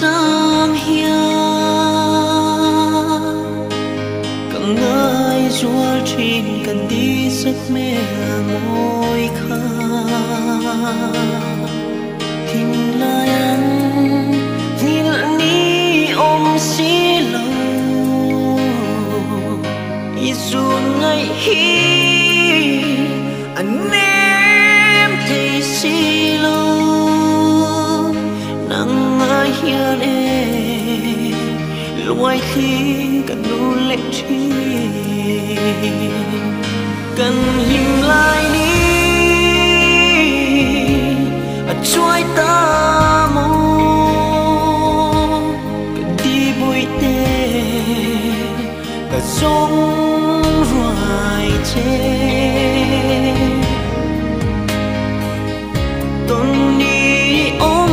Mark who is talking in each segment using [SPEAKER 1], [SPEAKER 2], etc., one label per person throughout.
[SPEAKER 1] giang hia càng ngơi chúa trên cần đi giấc mê ngồi khá thình lai anh nhìn ni ôm xí lâu isu ngày hi anh em thấy xí lâu nắng ai hiền em loài khi cần nụ lệ chi cần hình lại đi chuối ta mô cần đi bụi tê cả giống loài chê tôn đi ôm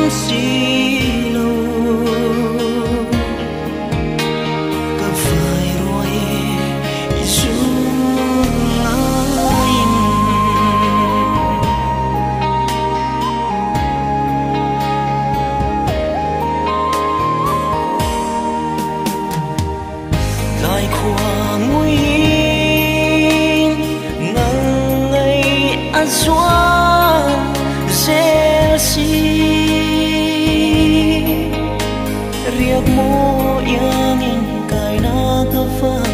[SPEAKER 1] xì lâu cả phải rồi xuống lại lại khoa nguy nắng ngày ăn xóa dễ xí riêng mô yên cài na cơ phá